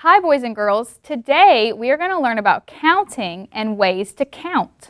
Hi boys and girls, today we are going to learn about counting and ways to count.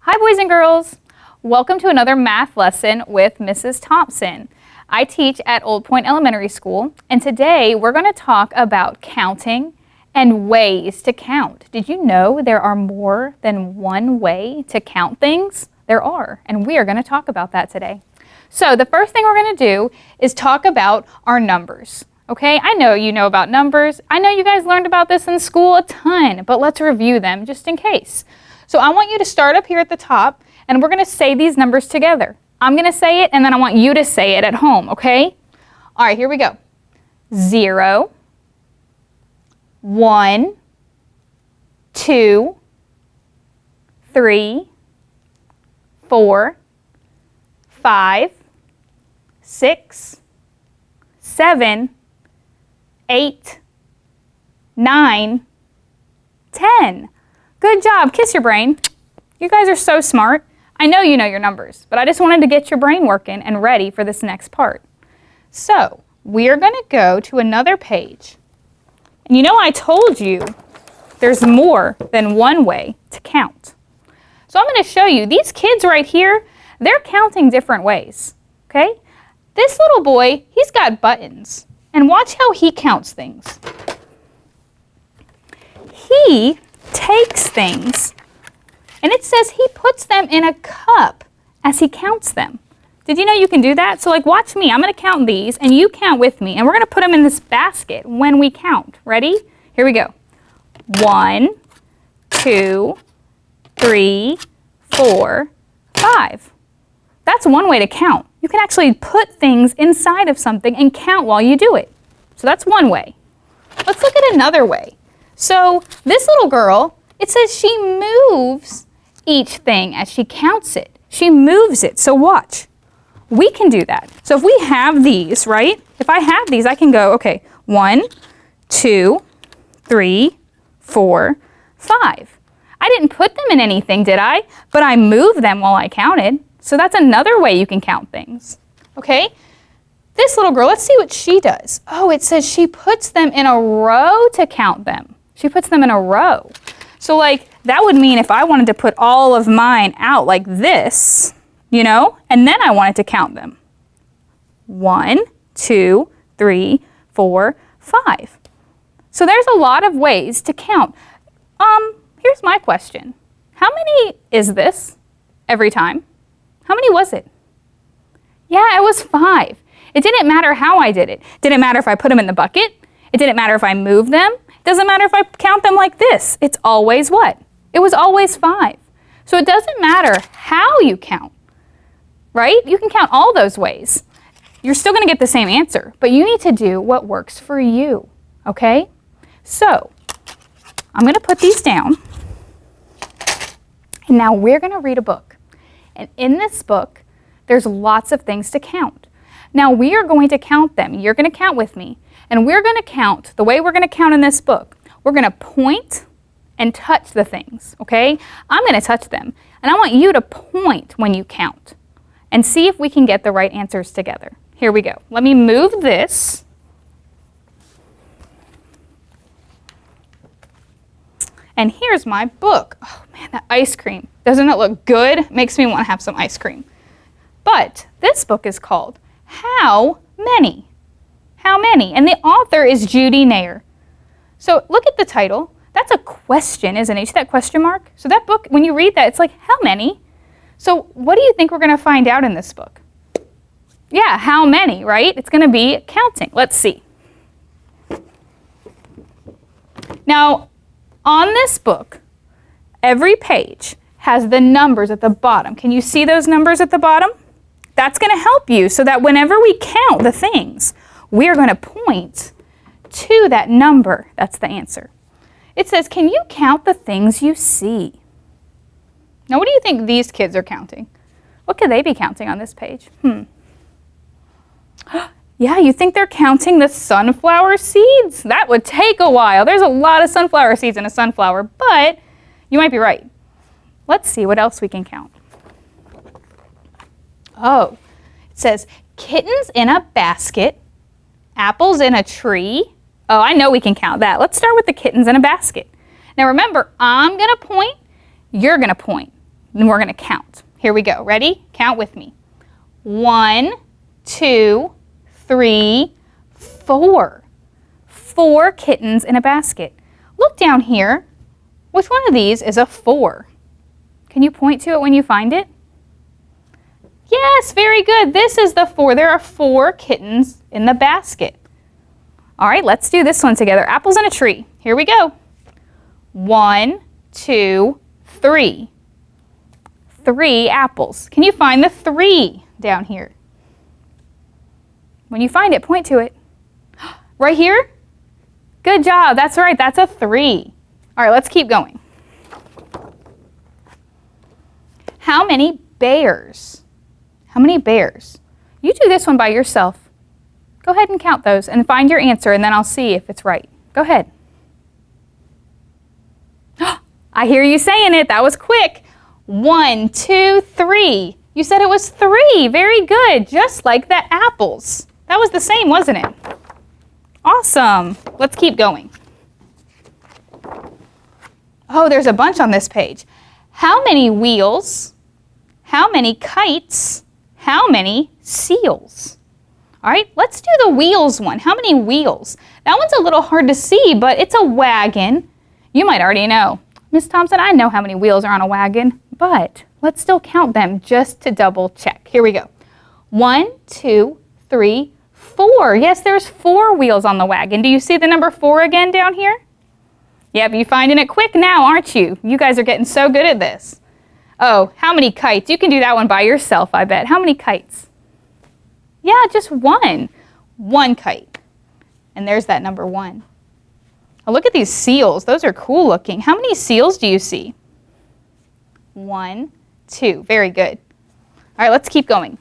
Hi boys and girls, welcome to another math lesson with Mrs. Thompson. I teach at Old Point Elementary School, and today we're going to talk about counting and ways to count. Did you know there are more than one way to count things? There are, and we are going to talk about that today. So the first thing we're going to do is talk about our numbers. Okay, I know you know about numbers. I know you guys learned about this in school a ton, but let's review them just in case. So I want you to start up here at the top, and we're going to say these numbers together. I'm going to say it, and then I want you to say it at home, okay? All right, here we go. 0, 1, 2, 3, 4, 5, 6, 7, 8, 9, 10. Good job. Kiss your brain. You guys are so smart. I know you know your numbers, but I just wanted to get your brain working and ready for this next part. So, we are going to go to another page. And you know I told you there's more than one way to count. So I'm going to show you, these kids right here, they're counting different ways, okay? This little boy, he's got buttons. And watch how he counts things. He takes things, and it says he puts them in a cup as he counts them. Did you know you can do that? So like watch me, I'm going to count these and you count with me, and we're going to put them in this basket when we count. Ready? Here we go. 1, 2, 3, 4, 5. That's one way to count. You can actually put things inside of something and count while you do it. So that's one way. Let's look at another way. So this little girl, it says she moves each thing as she counts it. She moves it. So watch. We can do that. So if we have these, right? If I have these, I can go, okay, 1, 2, 3, 4, 5. I didn't put them in anything, did I? But I moved them while I counted. So that's another way you can count things. Okay? This little girl, let's see what she does. Oh, it says she puts them in a row to count them. She puts them in a row. So like, that would mean if I wanted to put all of mine out like this, you know, and then I wanted to count them. 1, 2, 3, 4, 5. So there's a lot of ways to count. Here's my question. How many is this every time? How many was it? Yeah, it was 5. It didn't matter how I did it. Didn't matter if I put them in the bucket. It didn't matter if I moved them. It doesn't matter if I count them like this. It's always what? It was always 5. So it doesn't matter how you count, right? You can count all those ways. You're still going to get the same answer, but you need to do what works for you, okay? So I'm going to put these down, and now we're going to read a book. And in this book, there's lots of things to count. Now we are going to count them. You're going to count with me. And we're going to count, the way we're going to count in this book, we're going to point and touch the things, okay? I'm going to touch them. And I want you to point when you count and see if we can get the right answers together. Here we go. Let me move this. And here's my book. Oh man, that ice cream. Doesn't it look good? Makes me want to have some ice cream. But this book is called How Many? How many? And the author is Judy Nair. So look at the title. That's a question, isn't it? You see that question mark? So that book, when you read that, it's like, how many? So what do you think we're going to find out in this book? Yeah, how many, right? It's going to be counting. Let's see. Now, on this book, every page has the numbers at the bottom. Can you see those numbers at the bottom? That's going to help you so that whenever we count the things, we are going to point to that number. That's the answer. It says, can you count the things you see? Now, what do you think these kids are counting? What could they be counting on this page? Yeah, you think they're counting the sunflower seeds? That would take a while. There's a lot of sunflower seeds in a sunflower, but you might be right. Let's see what else we can count. Oh, it says kittens in a basket, apples in a tree. Oh, I know we can count that. Let's start with the kittens in a basket. Now remember, I'm going to point, you're going to point, and we're going to count. Here we go. Ready? Count with me. 1, 2, 3, 4. 4 kittens in a basket. Look down here. Which one of these is a 4? Can you point to it when you find it? Yes, very good. This is the 4. There are 4 kittens in the basket. All right, let's do this one together. Apples in a tree. Here we go. 1, 2, 3. 3 apples. Can you find the 3 down here? When you find it, point to it. Right here? Good job. That's right. That's a 3. All right, let's keep going. How many bears? How many bears? You do this one by yourself. Go ahead and count those and find your answer, and then I'll see if it's right. Go ahead. I hear you saying it. That was quick. 1, 2, 3. You said it was 3. Very good. Just like the apples. That was the same, wasn't it? Awesome. Let's keep going. Oh, there's a bunch on this page. How many wheels? How many kites? How many seals? All right, let's do the wheels one. How many wheels? That one's a little hard to see, but it's a wagon. You might already know. Miss Thompson, I know how many wheels are on a wagon, but let's still count them just to double check. Here we go. 1, 2, 3, 4. Yes, there's 4 wheels on the wagon. Do you see the number 4 again down here? Yep, you're finding it quick now, aren't you? You guys are getting so good at this. Oh, how many kites? You can do that one by yourself, I bet. How many kites? Yeah, just 1. 1 kite. And there's that number 1. Oh, look at these seals. Those are cool looking. How many seals do you see? 1, 2. Very good. All right, let's keep going.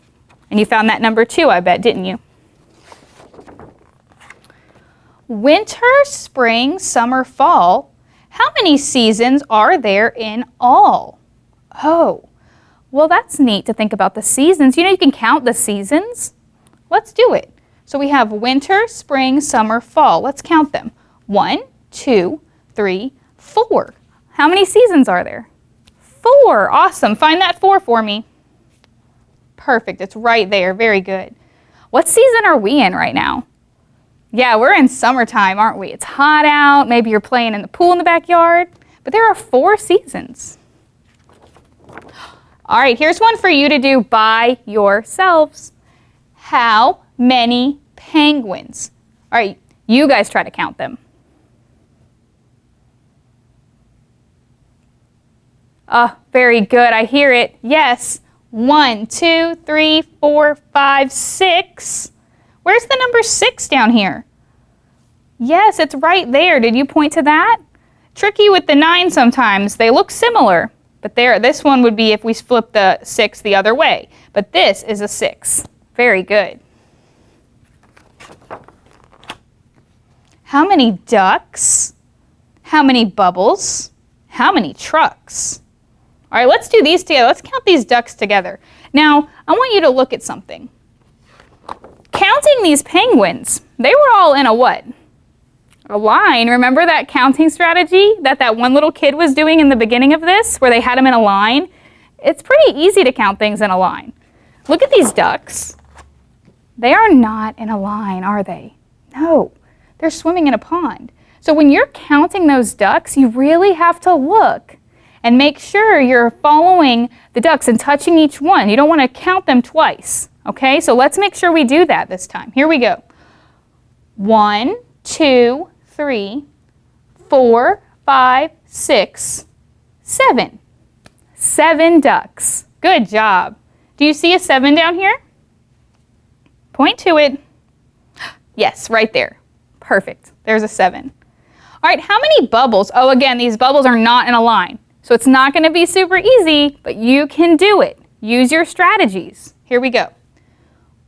And you found that number 2, I bet, didn't you? Winter, spring, summer, fall. How many seasons are there in all? Oh, well, that's neat to think about the seasons. You know, you can count the seasons. Let's do it. So we have winter, spring, summer, fall. Let's count them. 1, 2, 3, 4. How many seasons are there? 4. Awesome. Find that 4 for me. Perfect. It's right there. Very good. What season are we in right now? Yeah, we're in summertime, aren't we? It's hot out. Maybe you're playing in the pool in the backyard. But there are 4 seasons. All right, here's one for you to do by yourselves. How many penguins? All right, you guys try to count them. Oh, very good. I hear it. Yes. 1, 2, 3, 4, 5, 6. Where's the number 6 down here? Yes, it's right there. Did you point to that? Tricky with the 9 sometimes. They look similar. But there, this one would be if we flip the 6 the other way. But this is a 6. Very good. How many ducks? How many bubbles? How many trucks? All right, let's do these together. Let's count these ducks together. Now, I want you to look at something. Counting these penguins, they were all in a what? A line. Remember that counting strategy that one little kid was doing in the beginning of this, where they had them in a line? It's pretty easy to count things in a line. Look at these ducks. They are not in a line, are they? No, they're swimming in a pond. So when you're counting those ducks, you really have to look and make sure you're following the ducks and touching each one. You don't want to count them twice, okay? So let's make sure we do that this time. Here we go. 1, 2, 3, 4, 5, 6, 7. 7 ducks. Good job. Do you see a 7 down here? Point to it. Yes, right there. Perfect. There's a 7. All right, how many bubbles? Oh, again, these bubbles are not in a line. So it's not going to be super easy, but you can do it. Use your strategies. Here we go.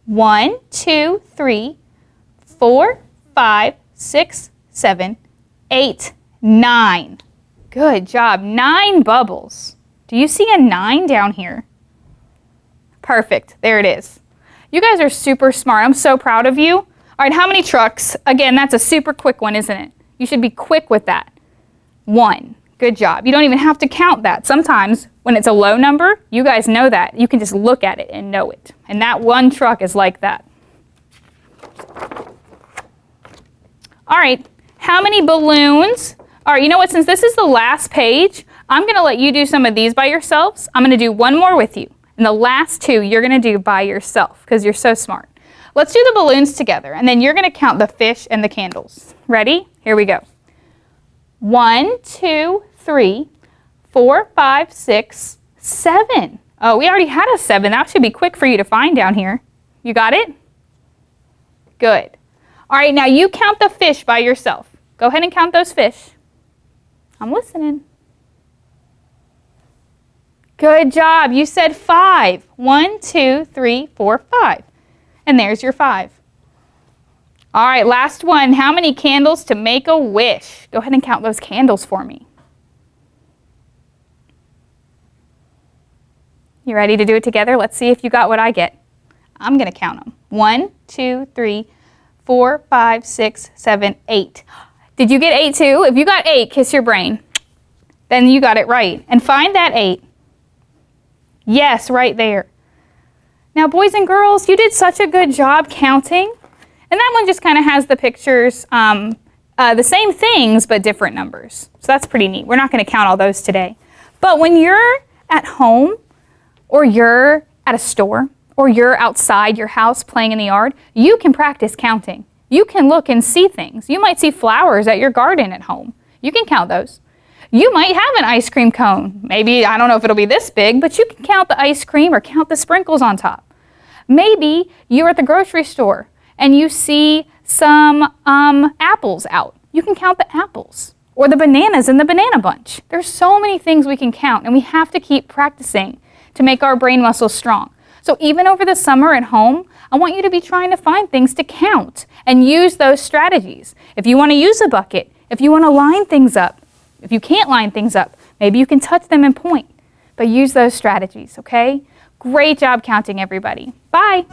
1, 2, 3, 4, 5, 6, 7, 8, 9. Good job. 9 bubbles. Do you see a 9 down here? Perfect. There it is. You guys are super smart. I'm so proud of you. All right, how many trucks? Again, that's a super quick one, isn't it? You should be quick with that. 1. Good job. You don't even have to count that. Sometimes when it's a low number, you guys know that. You can just look at it and know it. And that 1 truck is like that. All right, how many balloons? All right, you know what? Since this is the last page, I'm going to let you do some of these by yourselves. I'm going to do one more with you. And the last 2 you're going to do by yourself because you're so smart. Let's do the balloons together, and then you're going to count the fish and the candles. Ready? Here we go. 1, 2, 3, 4, 5, 6, 7. Oh, we already had a 7. That should be quick for you to find down here. You got it? Good. All right, now you count the fish by yourself. Go ahead and count those fish. I'm listening. Good job. You said 5. 1, 2, 3, 4, 5. And there's your 5. All right, last one. How many candles to make a wish? Go ahead and count those candles for me. You ready to do it together? Let's see if you got what I get. I'm going to count them. 1, 2, 3, 4, 5, 6, 7, 8. Did you get 8 too? If you got 8, kiss your brain. Then you got it right. And find that 8. Yes, right there. Now, boys and girls, you did such a good job counting. And that one just kind of has the pictures, the same things, but different numbers. So that's pretty neat. We're not going to count all those today. But when you're at home, or you're at a store, or you're outside your house playing in the yard, you can practice counting. You can look and see things. You might see flowers at your garden at home. You can count those. You might have an ice cream cone. Maybe, I don't know if it'll be this big, but you can count the ice cream or count the sprinkles on top. Maybe you're at the grocery store and you see some apples out. You can count the apples or the bananas in the banana bunch. There's so many things we can count, and we have to keep practicing to make our brain muscles strong. So even over the summer at home, I want you to be trying to find things to count and use those strategies. If you want to use a bucket, if you want to line things up, if you can't line things up, maybe you can touch them and point, but use those strategies, okay? Great job counting, everybody. Bye.